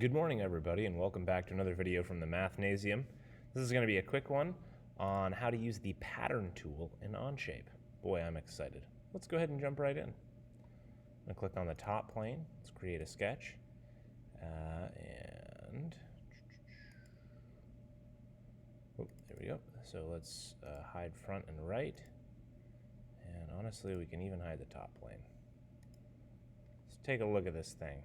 Good morning, everybody, and welcome back to another video from the Mathnasium. This is going to be a quick one on how to use the pattern tool in Onshape. Boy, I'm excited. Let's go ahead and jump right in. I'm going to click on the top plane. Let's create a sketch. There we go. So let's hide front and right. And honestly, we can even hide the top plane. Let's take a look at this thing.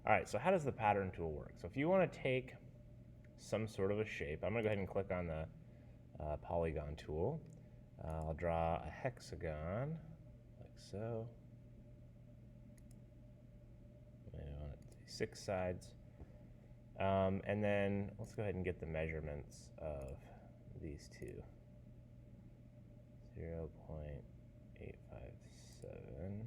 All right, so how does the pattern tool work? So if you want to take some sort of a shape, I'm going to go ahead and click on the polygon tool. I'll draw a hexagon, like so. I want it to be 6 sides. And then let's go ahead and get the measurements of these two. 0.857.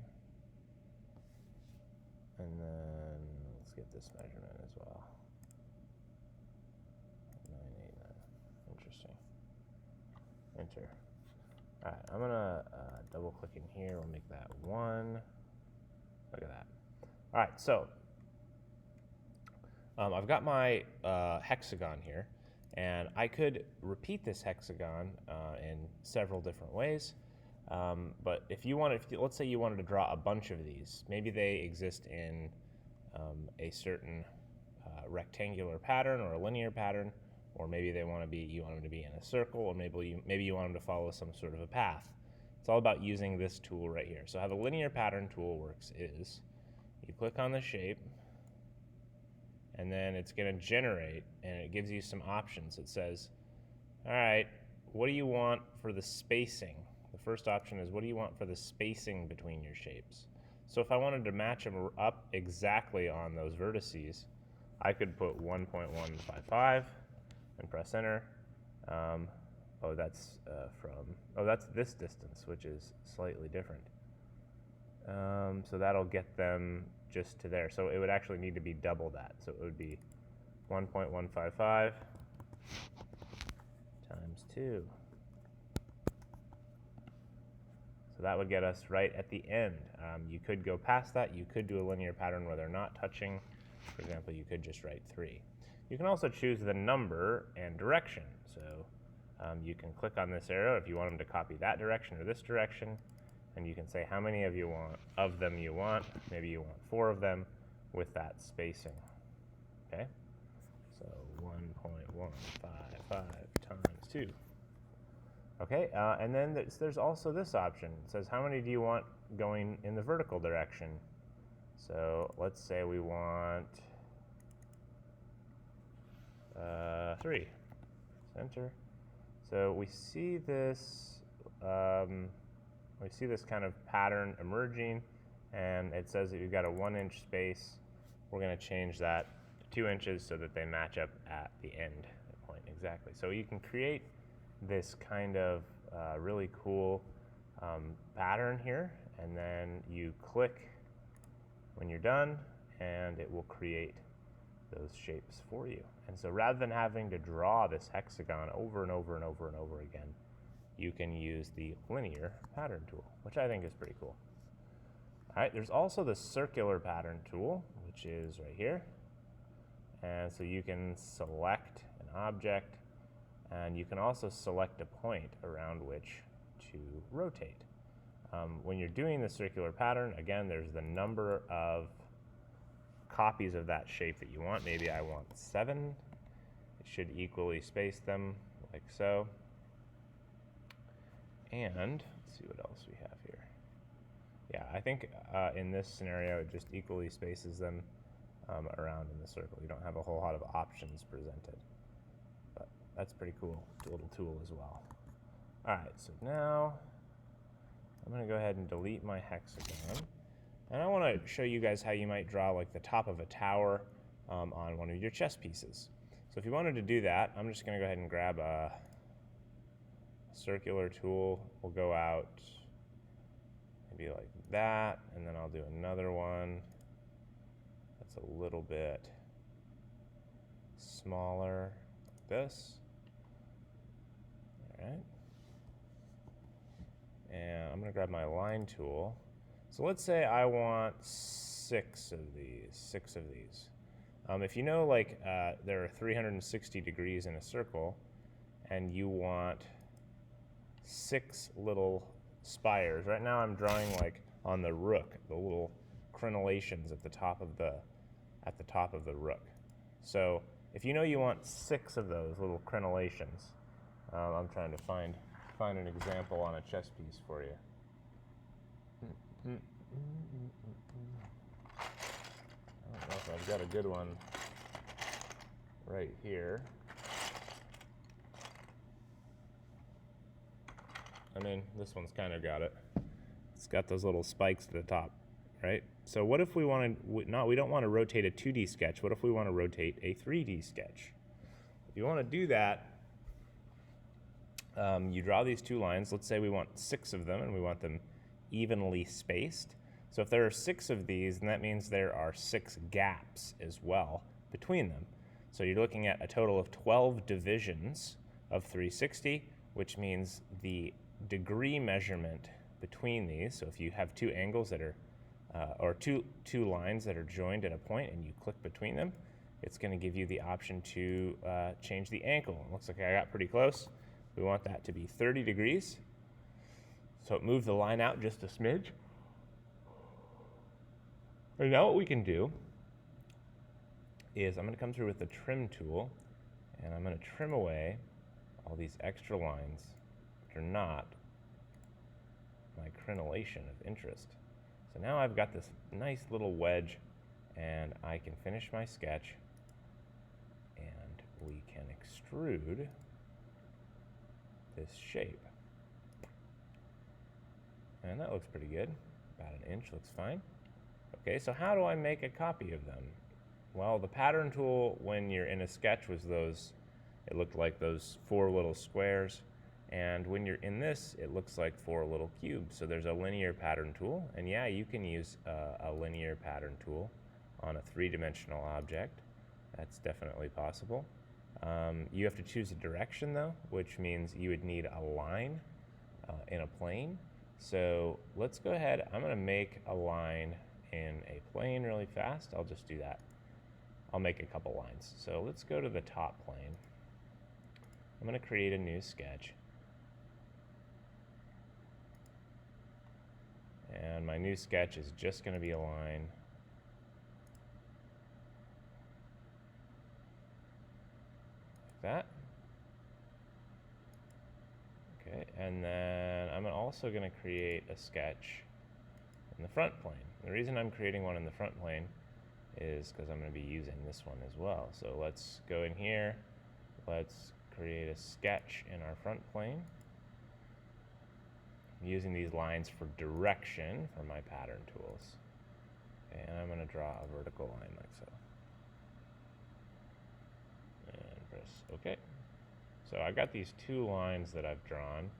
And then let's get this measurement as well. 989. Interesting. Enter. All right, I'm gonna double click in here. We'll make that 1. Look at that. All right, so I've got my hexagon here, and I could repeat this hexagon in several different ways. But if you wanted, let's say you wanted to draw a bunch of these, maybe they exist in a certain rectangular pattern or a linear pattern, or maybe you want them to be in a circle, or maybe you want them to follow some sort of a path. It's all about using this tool right here. So how the linear pattern tool works is you click on the shape, and then it's going to generate, and it gives you some options. It says, all right, what do you want for the spacing? The first option is, what do you want for the spacing between your shapes? So if I wanted to match them up exactly on those vertices, I could put 1.155 and press enter. That's this distance, which is slightly different. So that'll get them just to there. So it would actually need to be double that. So it would be 1.155 times 2. So that would get us right at the end. You could go past that. You could do a linear pattern where they're not touching. For example, you could just write 3. You can also choose the number and direction. So you can click on this arrow if you want them to copy that direction or this direction. And you can say how many of them you want. Maybe you want 4 of them with that spacing. Okay? So 1.155 times 2. Okay, and then there's also this option. It says how many do you want going in the vertical direction? So let's say we want 3. Enter. So we see this kind of pattern emerging, and it says that you've got a 1-inch space. We're going to change that to 2 inches so that they match up at the end point exactly. So you can create this kind of really cool pattern here, and then you click when you're done, and it will create those shapes for you. And so rather than having to draw this hexagon over and over and over and over again, you can use the linear pattern tool, which I think is pretty cool. All right, there's also the circular pattern tool, which is right here. And so you can select an object, and you can also select a point around which to rotate. When you're doing the circular pattern, again, there's the number of copies of that shape that you want. Maybe I want 7. It should equally space them like so. And let's see what else we have here. Yeah, I think in this scenario, it just equally spaces them around in the circle. You don't have a whole lot of options presented. But that's pretty cool. It's a little tool as well. All right, so now I'm going to go ahead and delete my hexagon. And I want to show you guys how you might draw like the top of a tower on one of your chess pieces. So if you wanted to do that, I'm just going to go ahead and grab a circular tool. We'll go out maybe like that, and then I'll do another one that's a little bit smaller, like this. All right. And I'm going to grab my line tool. So let's say I want 6 of these. If you know, like, there are 360 degrees in a circle, and you want 6 little spires. Right now I'm drawing like on the rook, the little crenellations at the top of the rook. So if you know you want 6 of those little crenellations, I'm trying to find an example on a chess piece for you. I don't know if I've got a good one right here. I mean, this one's kind of got it. It's got those little spikes at the top, right? So what if we wanted, we don't want to rotate a 2D sketch. What if we want to rotate a 3D sketch? If you want to do that, you draw these 2 lines. Let's say we want 6 of them, and we want them evenly spaced. So if there are 6 of these, then that means there are 6 gaps as well between them. So you're looking at a total of 12 divisions of 360, which means the degree measurement between these, so if you have 2 angles that are, or two lines that are joined at a point and you click between them, it's going to give you the option to change the angle. It looks like I got pretty close. We want that to be 30 degrees. So it moved the line out just a smidge. And now what we can do is I'm going to come through with the trim tool, and I'm going to trim away all these extra lines that are not my crenellation of interest. So now I've got this nice little wedge, and I can finish my sketch, and we can extrude this shape. And that looks pretty good. About an inch looks fine. Okay, so how do I make a copy of them? Well, the pattern tool, when you're in a sketch, was those, it looked like those 4 little squares. And when you're in this, it looks like 4 little cubes. So there's a linear pattern tool. And yeah, you can use a linear pattern tool on a 3-dimensional object. That's definitely possible. You have to choose a direction though, which means you would need a line in a plane. So let's go ahead, I'm gonna make a line in a plane really fast. I'll just do that. I'll make a couple lines. So let's go to the top plane. I'm gonna create a new sketch. And my new sketch is just gonna be a line. Like that. Okay, and then I'm also going to create a sketch in the front plane. The reason I'm creating one in the front plane is because I'm going to be using this one as well. So let's go in here, let's create a sketch in our front plane. I'm using these lines for direction for my pattern tools. Okay, and I'm going to draw a vertical line like so. And press OK. So I've got these 2 lines that I've drawn.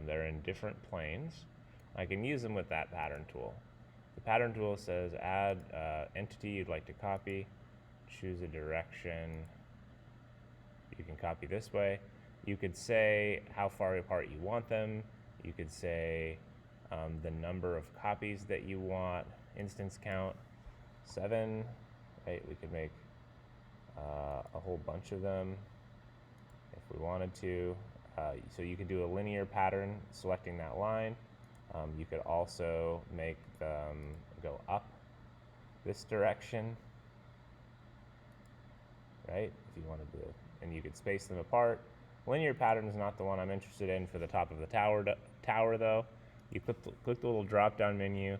They're in different planes. I can use them with that pattern tool. The pattern tool says add entity you'd like to copy, choose a direction. You can copy this way. You could say how far apart you want them. You could say the number of copies that you want, instance count, 7. Right? We could make a whole bunch of them if we wanted to. So you could do a linear pattern selecting that line. You could also make them go up this direction, right? If you wanted to, and you could space them apart. Linear pattern is not the one I'm interested in for the top of the tower though. You click the little drop down menu,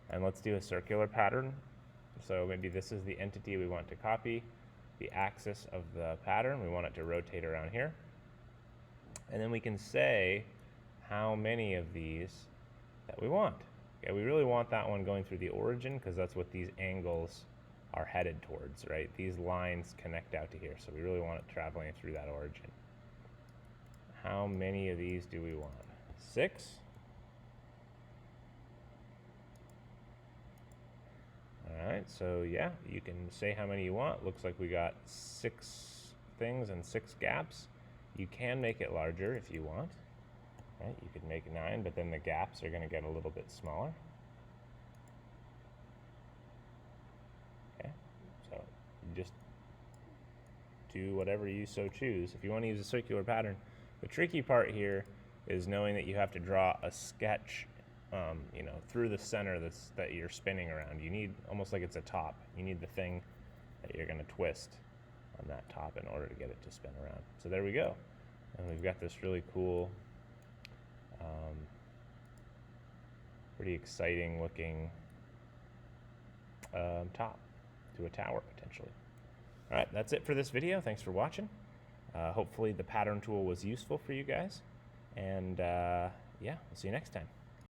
and let's do a circular pattern. So maybe this is the entity we want to copy, the axis of the pattern. We want it to rotate around here. And then we can say how many of these that we want. Okay, we really want that one going through the origin because that's what these angles are headed towards, right? These lines connect out to here, so we really want it traveling through that origin. How many of these do we want? 6? All right, so yeah, you can say how many you want. Looks like we got 6 things and 6 gaps. You can make it larger if you want. Right? You could make 9, but then the gaps are going to get a little bit smaller. Okay, so just do whatever you so choose. If you want to use a circular pattern, the tricky part here is knowing that you have to draw a sketch, you know, through the center that you're spinning around. You need, almost like it's a top, you need the thing that you're going to twist on that top in order to get it to spin around. So there we go. And we've got this really cool, pretty exciting looking top to a tower potentially. All right, that's it for this video. Thanks for watching. Hopefully the pattern tool was useful for you guys. And yeah, we'll see you next time.